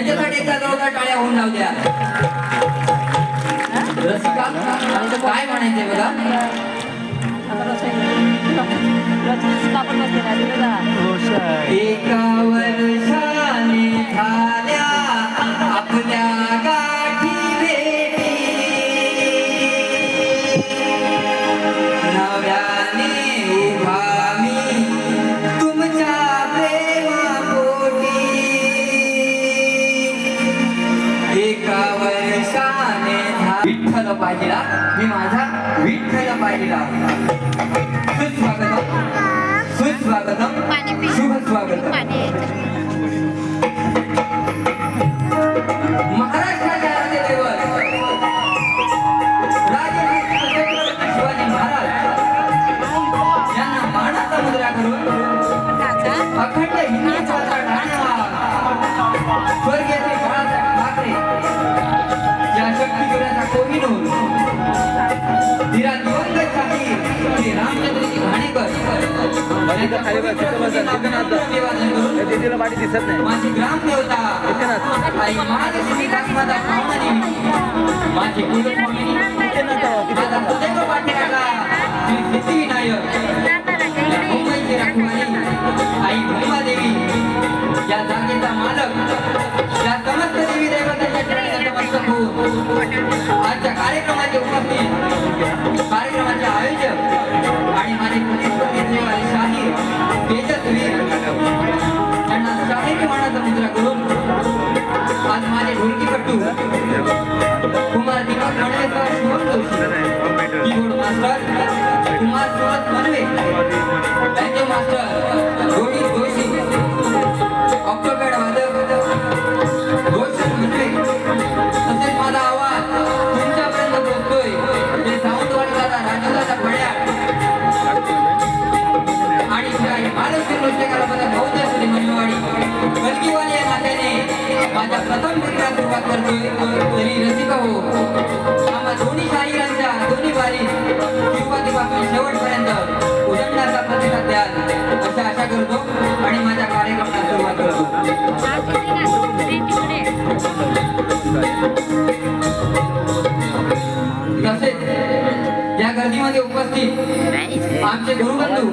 त्यांच्यासाठी एकदा जोरदार टाळ्या होऊन जाऊ द्या. रसिका काय म्हणायचंय बघा. एका वर्षाने झाल्या आपल्या गाठी भेटी, नव्याने उभा मी तुमच्या प्रेमापोटी. एका वर्षाने विठ्ठल पाहिला मी माझा विठ्ठल पाहिला. सुस्वागतम सुस्वागतम शुभ स्वागतम. महाराष्ट्राच्या राजदेवत राजे छत्रपती शिवाजी महाराज यांना मानाचा मुद्रा करून अखंड हिंदुत्वाचा ढाढा स्वर्गीय श्री बाळासाहेब ठाकरे या शक्तीगुराचा कोहिनूर धीरा दिवंगत शाहीर श्री रामचंद्रजी घाणेकर माझी ग्रामदेवता आई महालक्ष्मी दासमाता भावनादेवी, माझी कुलस्वामिनी माझा कुलदैव पाठीराखा श्री सिद्धिविनायक, या मुंबईची राखुवाली आई भूमादेवी, या जागेचा मालक, या समस्त देवी देवतांच्या चरणी नतमस्तक होऊन आजच्या कार्यक्रमाचे उपस्थित, कार्यक्रमाचे आयोजक आणि माझे प्रतिस्पर्धी शाहीर तेजस्वी यांना शाहिरी मानाचा मुद्रा करून आज माझे ढोलकीपट्टू Kumar Deepak Ganavekar, Shubham Joshi keyboard master Kumar Surat Manve, banjo master Rohit Joshi, octopad वादक रोशन मनवे, तसेच माझा आवाज तुमच्यापर्यंत पोहोचतोय ते सावंतवाडी दादा राजूदादा पड्या आणि महालक्ष्मी नृत्य कलापदा बहुतेक सुधी मंडळवाडी कलगीवाली या नात्याने माझ्या प्रथम कृतीला सुरुवात करतोय. तरी रसिका हो, आम्हा दोन्ही शाहिरांच्या दोन्ही बारी सुरुवातीपासून शेवटपर्यंत उजळण्याचा प्रतिसाद द्याल अशी आशा करतो आणि माझ्या कार्यक्रमाला सुरुवात करतो. तसेच या गर्दीमध्ये उपस्थित आमचे गुरुबंधू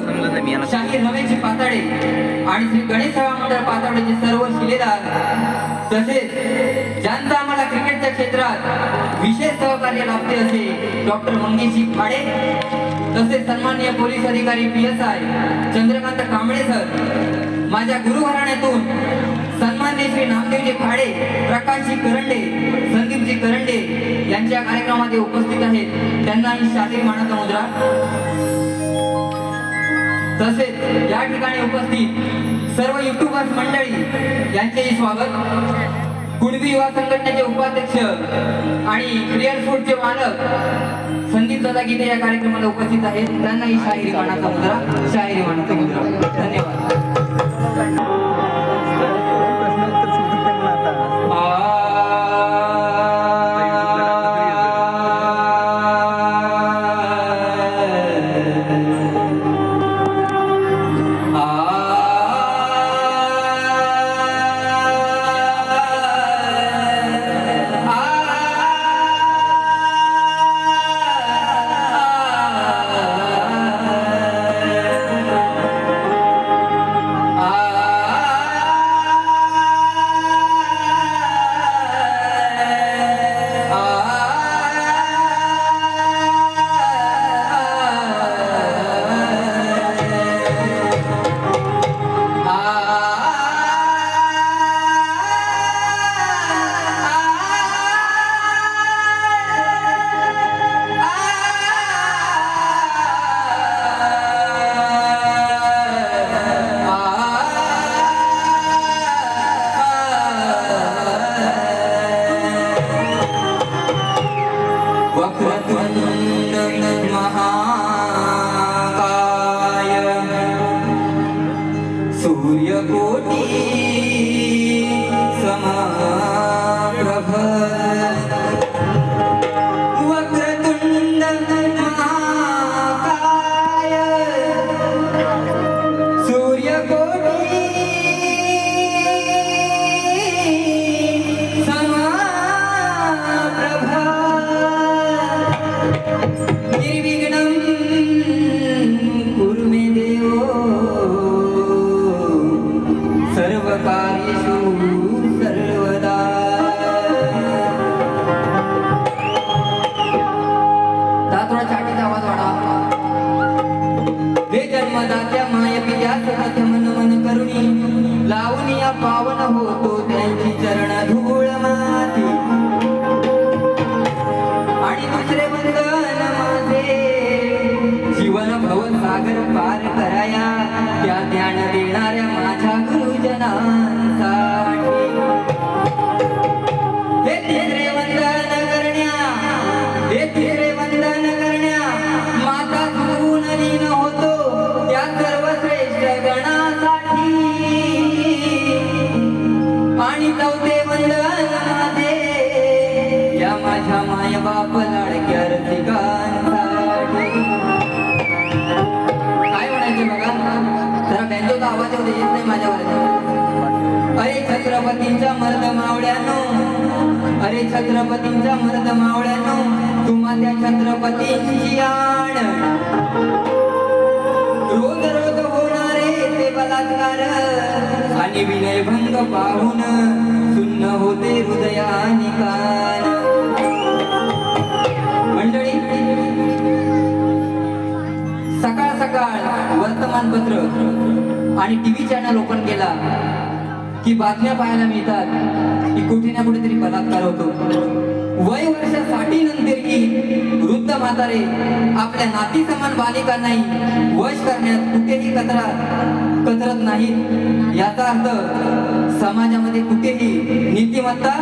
शाहीर रमेशजी पाताडे आणि श्री गणेश सेवा मंडळ पाताडेचे सर्व शिलेदार, तसेच ज्यांचा आम्हाला क्रिकेटच्या क्षेत्रात विशेष सहकार्य लाभते असे डॉक्टर मंगेशजी फाडे, तसेच सन्माननीय पोलीस अधिकारी PSI चंद्रकांत कांबळे सर, माझ्या गुरुघराण्यातून सन्माननीय श्री नामदेवजी फाडे, प्रकाशजी करंडे, संदीपजी करंडे यांच्या कार्यक्रमामध्ये उपस्थित आहेत, त्यांना ही शाहीर मानाचा मुद्रा. तसेच या ठिकाणी उपस्थित सर्व युट्यूबर्स मंडळी यांचेही स्वागत. कुणबी युवा संघटनेचे उपाध्यक्ष आणि रिअल फूडचे मालक संदीप दादा गीते या कार्यक्रमाला उपस्थित आहेत, त्यांना ही शाहिरी मानाचा मुद्रा, शाहिरी मानाचा मुद्रा. धन्यवाद. माझे या माझ्या माय बाप लाडक्या रसिकांसाठी. काय म्हणायचे बघा, जरा बँजोचा आवाज येऊ दे, येत नाही माझ्यावर. अरे छत्रपतींच्या मर्द मावळ्यानो, अरे छत्रपतींच्या मर्द मावळ्यानो, तुम्हा त्या छत्रपतींची आण. रोज रोज होणारे ते बलात्कार आणि विनयभंग पाहून सुन्न होते हृदयानी कान. मंडळी, सकाळ सकाळ वर्तमानपत्र आणि टीव्ही चॅनल ओपन केला की बातम्या पाहायला मिळतात की कुठे ना कुठेतरी बलात्कार होतो. वय वर्ष 60 नंतरही वृद्ध म्हातारे आपल्या नाती समान बालिकांनाही वश करण्यात कुठेही कचरत नाहीत. याचा अर्थ समाजामध्ये कुठेही नीतिमत्ता,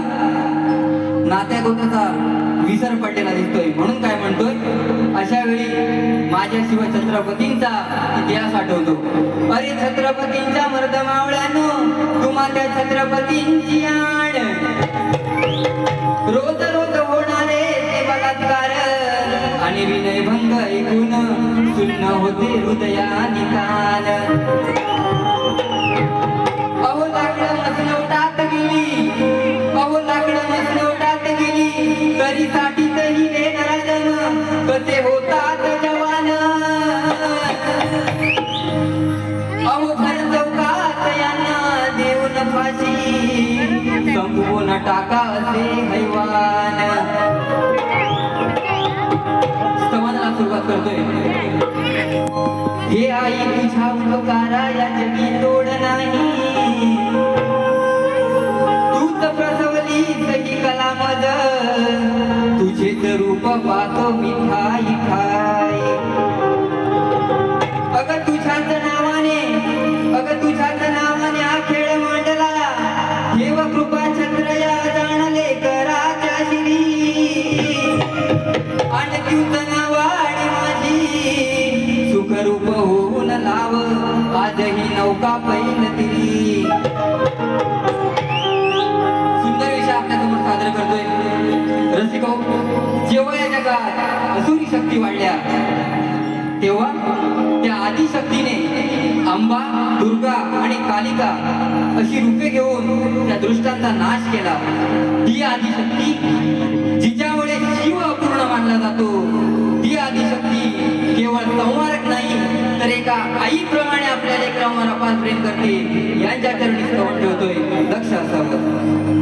नात्या गोत्याचा विसर पडलेला दिसतोय. म्हणून काय म्हणतोय, अशा वेळी माझ्या शिवछत्रपतींचा इतिहास आठवतो. अरे छत्रपतींच्या मर्द मावळ्यानो, तुम्हा त्या छत्रपतींची आण. रोज रोज होणारे ते बलात्कार आणि विनयभंग ऐकून सुन्न होते हृदयानी कान. अहो लाकडं मसनवटात गेली, अहो लाकडं मसनवटात गेली, तरी साठीतही देणारा जन कसे होतात जवान. अहो घर चौकात यांना देऊन फाशी, संपवून टाका असे हैवान. समाजाला सुरुवात करतोय. हे आई तुझ्या उपकारा या जगी तोड नाही, तूच प्रसवली सही कलामद, तुझेच रूप पाहतो मी ठाई ठाई. अग तुझ्याच नावाने, अग तुझ्याच नावाने हा खेळ मांडला, देव कृपा छत्र या जाणले कराच्या श्री. आणि तूच नावाने माझी सुखरूप होऊन लाव, आजही नौका पैल तिरी. सुंदर विषय आपल्यासमोर सादर करतोय. रसिको, जेव्हा या जगात असुरी शक्ती वाढल्या तेव्हा त्या आदिशक्तीने अंबा, दुर्गा आणि कालिका अशी रूपे घेऊन त्या दृष्टांचा नाश केला. ती आदिशक्ती जिच्यामुळे शिव अपूर्ण मानला जातो, ती आदिशक्ती केवळ संहारक नाही तर एका आईप्रमाणे आपल्या लेकरांवर अपार प्रेम करते. यांच्या चरणी स्तवन ठेवतोय, लक्ष असावं.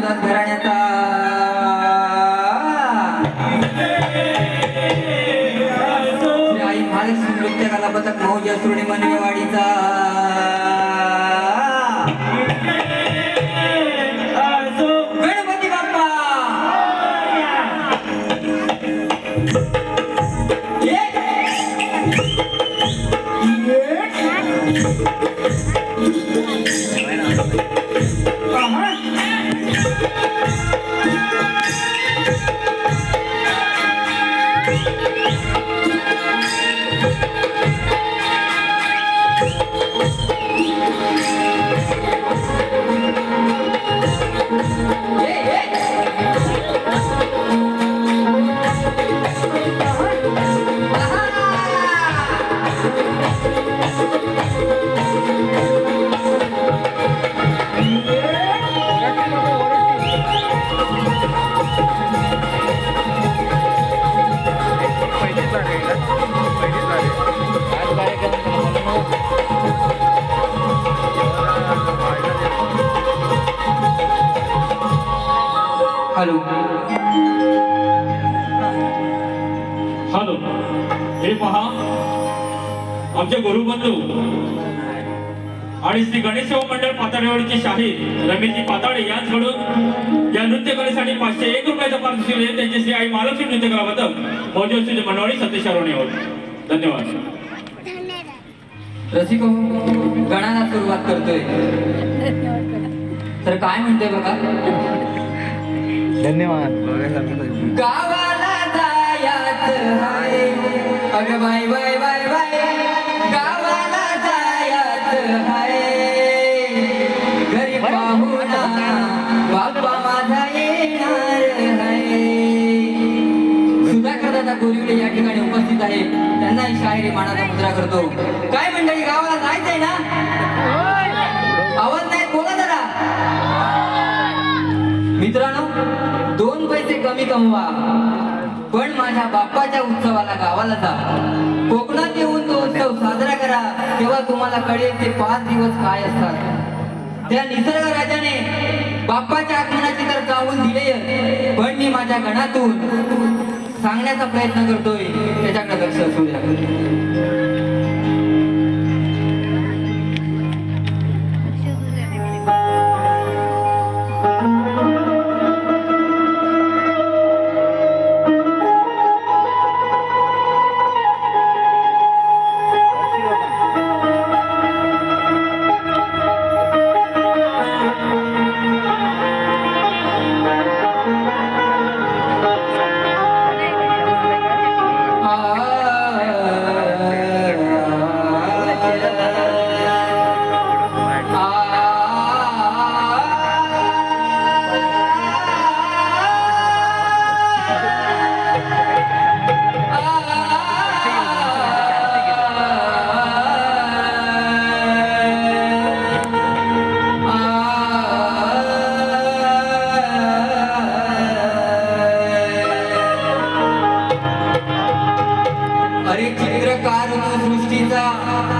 रामदास घराण्याचा आई महालक्ष्मी नृत्य कला पथक मौज सुरणी मनवेवाडीचा गणपती बाप्पा हॅलो हॅलो, हे पहा आमचे गुरुबंधू आणि श्री गणेश सेवा मंडळ पाताळेवाडीचे शाहीर रमेशजी पाताळे यांच्याकडून या नृत्य कलेसाठी 501 रुपयाचं पारितोषिक आहे. त्यांचे श्री आई महालक्ष्मी नृत्य कला पथक मौजश्री मनवाडी सतीश अरोणे होत. धन्यवाद. रसिको गणाला सुरुवात करतोय तर काय म्हणतोय बघा. धन्यवाद. गावाला जायचं हाय अगं बाय बाय बाय बाय गावाला जायचं हाय घरी पाहुणा बाप्पा माझा येणार हाय. सुधाकर दादा गोरिवले या ठिकाणी उपस्थित आहे. त्यांनाही शाहिरी मानाचा मुद्रा करतो. काय मंडळी गावाला जायचंय ना? आवाज नाही बोला जरा. मित्रांनो 2 पैसे कमी कमवा पण माझ्या बाप्पाच्या उत्सवाला गावाला जा. कोकणात येऊन तो उत्सव साजरा करा. तेव्हा तुम्हाला कळेल ते 5 दिवस काय असतात. त्या निसर्ग राजाने बाप्पाच्या आगमनाची तर जाऊन दिले पण मी माझ्या गणातून सांगण्याचा प्रयत्न करतोय. त्याच्याकडे लक्ष असू द्या.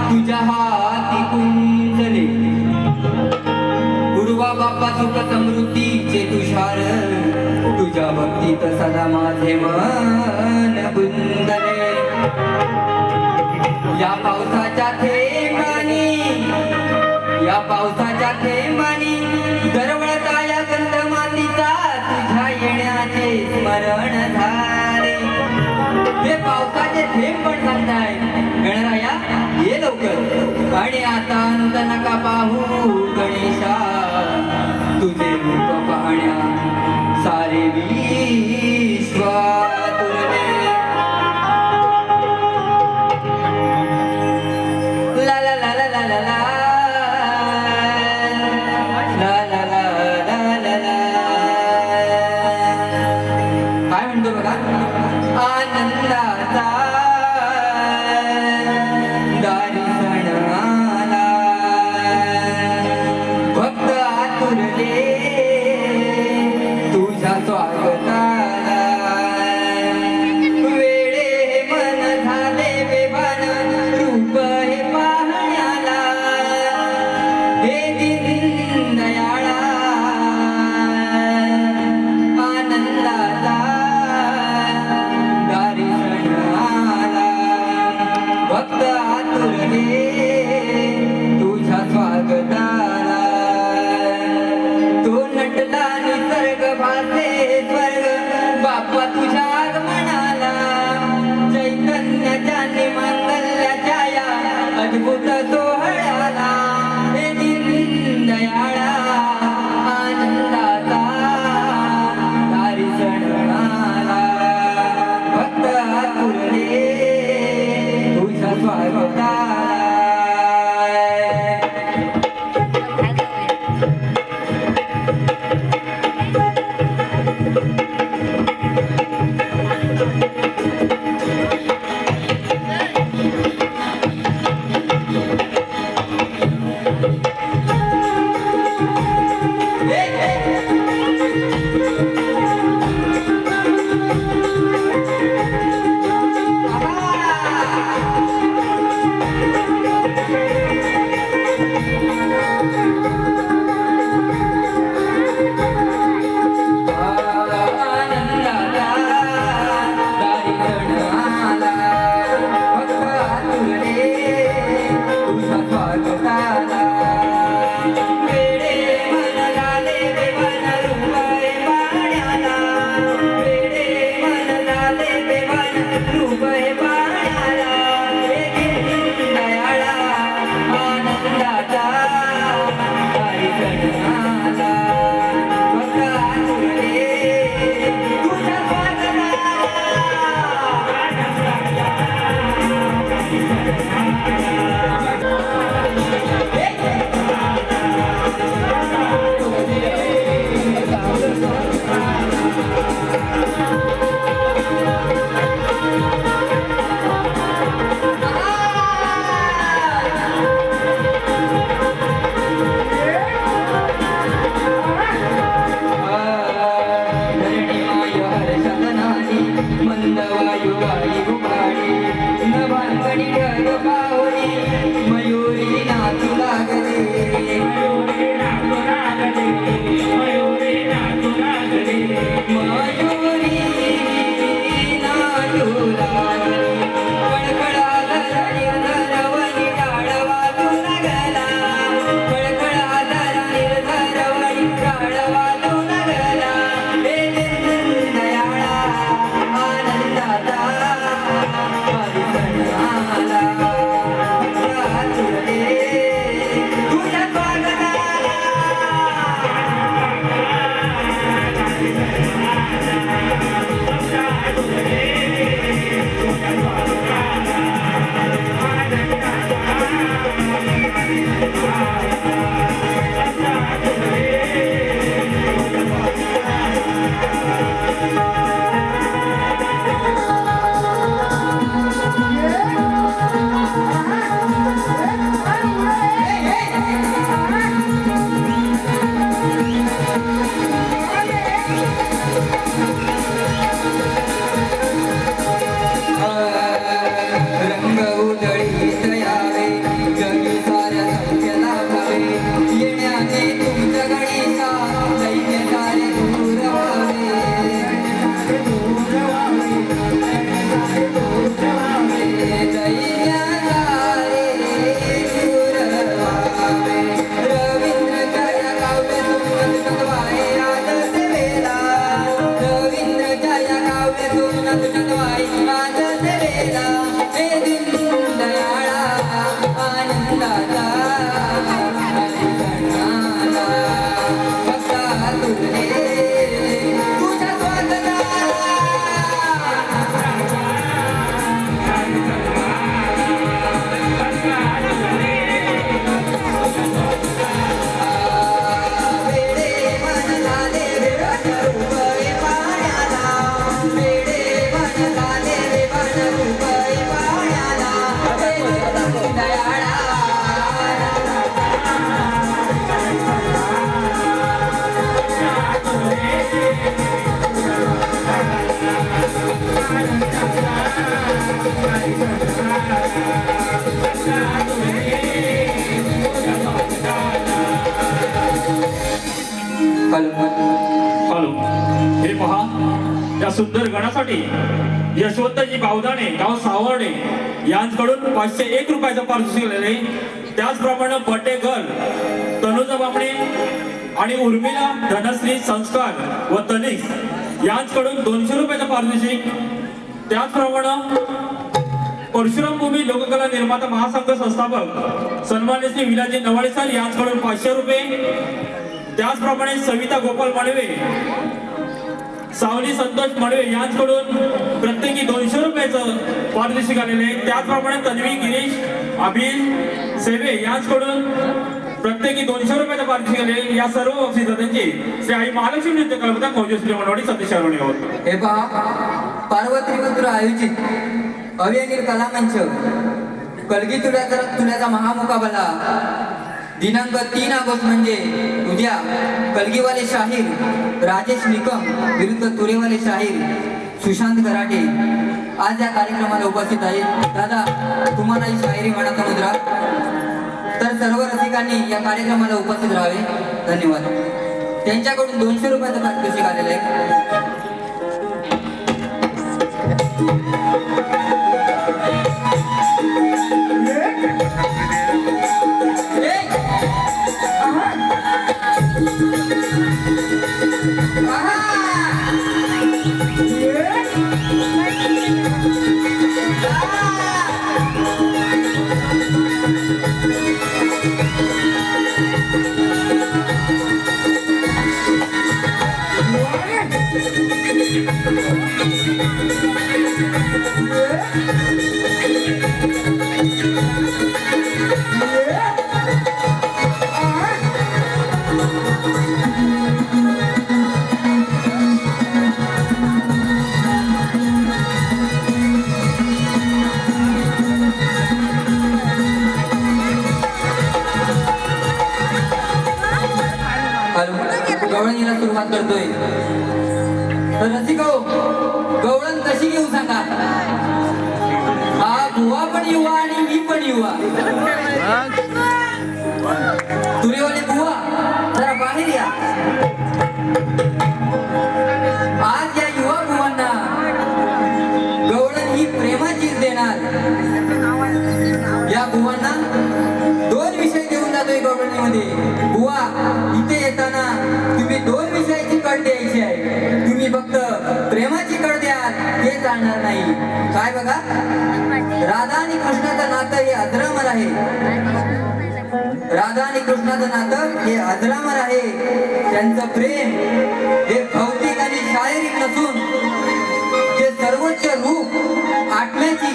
तुझ्या हाती कुंजले गुरुवा बाप्पा सुख समृद्धीचे तुषार तुझ्या भक्तीत सदा माझे मन गुंजले. या पावसाच्या थेंबानी दरवळता या गंध मातीचा तुझ्या येण्याचे स्मरण झाले. हे पावसाचे थेंब पण सांगताय गणराया ये लवकर. आणि आता अंत नका पाहू गणेशा तुझे रूप पाहण्या सारे विश्व तुरले. ला ला ला ला ला ला ला ला ला ला ला ला. काय म्हणतो बघा. आनंदाचा दारी सणाला भक्त आतुरले तुझ्या स्वागताला. वेळे मन झाले बेभान रूप हे पाहण्याला. हे दिन दयाळा त्या सुंदर गणासाठी यशवंतजी बावदाणे गाव सावर्डे यांच्याकडून 501 रुपयाचं पारितोषिक आलेले. त्याचप्रमाणे बटे गर्ल तनुजा बामणे आणि उर्मिला धनश्री संस्कार व तनिक यांच्याकडून 200 रुपयाचं पारितोषिक. त्याचप्रमाणे परशुराम भूमी लोककला निर्माता महासंघ संस्थापक सन्मान्य श्री विलाजी नवाळे सर यांच्याकडून 500 रुपये. त्याचप्रमाणे सविता गोपाल माळवे, सावली संतोष माळवे यांच्याकडून प्रत्येकी 200 रुपयाचं पारितोषिक आलेले आहे. त्याचप्रमाणे तन्वी गिरीश अभिल सेवे यांच्याकडून प्रत्येकी 200 रुपयाचं पारितोषिक आले. या सर्व बक्षिसांची श्री आई महालक्ष्मी नृत्य कलावंत मौजश्री मनवाडी सतीश अरुणे होत. हे पहा, पार्वती पुत्र आयोजित अव्यंगीर कलामंच कलगी तुल्याचा महामुकाबला दिनांक 3 ऑगस्ट म्हणजे उद्या कलगीवाले शाहीर राजेश निकम विरुद्ध तुरेवाले शाहीर सुशांत कराटे आज या कार्यक्रमाला उपस्थित आहेत. दादा, तुम्हाला ही शायरी म्हणा मुद्रा, तर सर्व रसिकांनी या कार्यक्रमाला उपस्थित राहावे. धन्यवाद. त्यांच्याकडून 200 रुपयाचं पारितोषिक आलेलं आहे. गवळणीला सुरुवात करतोय. तर रसिको, गवळण कशी घेऊ सांगा? हा बुवा पण युवा आणि मी पण युवा. तुरेवाले बुवा जरा बाहेर या. आज या युवा बुवांना गवळण ही प्रेमाचीच देणार. या बुवांना 2 विषय देऊन जातोय गवळणीमध्ये. बुवा, इथे येताना तुम्ही 2 विषयाची कड द्यायची आहे. तुम्ही फक्त प्रेमाची कड द्या हे चालणार नाही. काय बघा, राधा आणि कृष्णाचं नातं हे अजरामर आहे. राधा आणि कृष्णाचं नातं हे अजरामर आहे. त्यांचं प्रेम हे भौतिक आणि शारीरिक नसून हे सर्वोच्च रूप आत्म्याची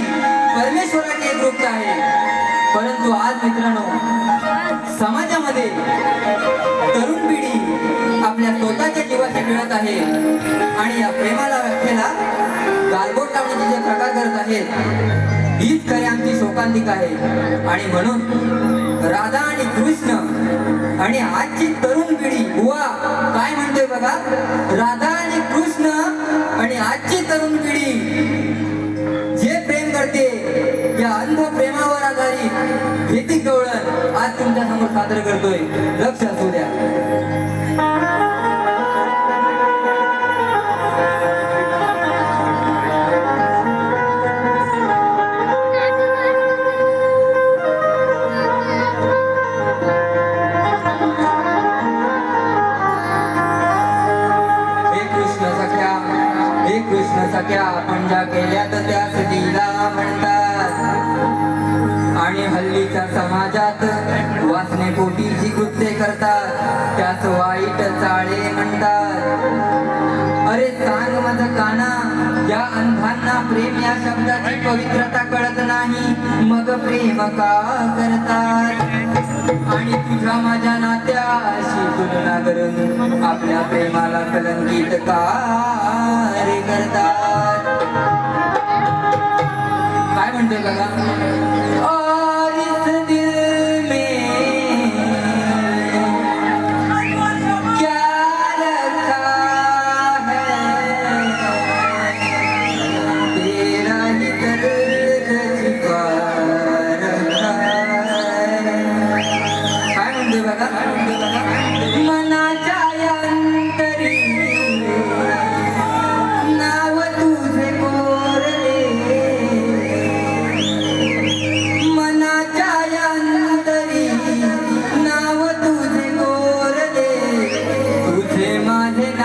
परमेश्वराची एक रूप आहे. परंतु आज मित्रांनो, समाजामध्ये तरुण पिढी आपल्या स्वतःच्या जीवाशी खेळत आहे आणि या प्रेमाला व्याख्येला गालबोट लावण्याचे जे प्रकार करत आहेत, हीच खरी आमची शोकांतिका आहे. आणि म्हणून राधा आणि कृष्ण आणि आजची तरुण पिढी, बुवा काय म्हणतोय बघा, राधा आणि कृष्ण आणि आजची तरुण पिढी जे प्रेम करते या अंध प्रेमावर आधारित भीतिक गवळण आज तुमच्या समोर सादर करतोय. लक्ष असू द्या. हे कृष्ण सख्या पंजा केल्यात त्यास लीला म्हणतात. आणि हल्लीच्या समाजात वासनेपोटी जी कृत्ये करतात त्यास वाईट चाळे म्हणतात. अरे सांग माझं काना, या अंधांना प्रेम या शब्दाची पवित्रता कळत नाही, मग प्रेम का करतात? आणि तुझ्या माझ्या नात्याशी तुलना करून आपल्या प्रेमाला कलंकित का रे करतात? काय म्हणतोय बघा, और इस दिल में क्या रखा है, तेरा ही दर्द छिपा रखा है. काय म्हणतोय बघा, मनाच्या अंतरी नाव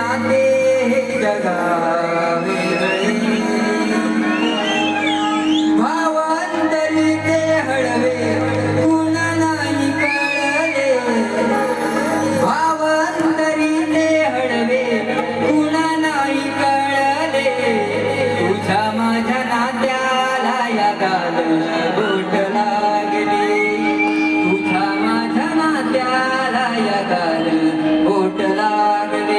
नाते जगावे भावांतरी ते हळवे कुणा नाही कळले भावांतरी ते हळवे कुणा नाही कळले तुझ्या माझ्या नात्याला या गाल बोट लागली तुझ्या माझ्या नात्याला या गाल बोट लागले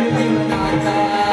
जीवनाचा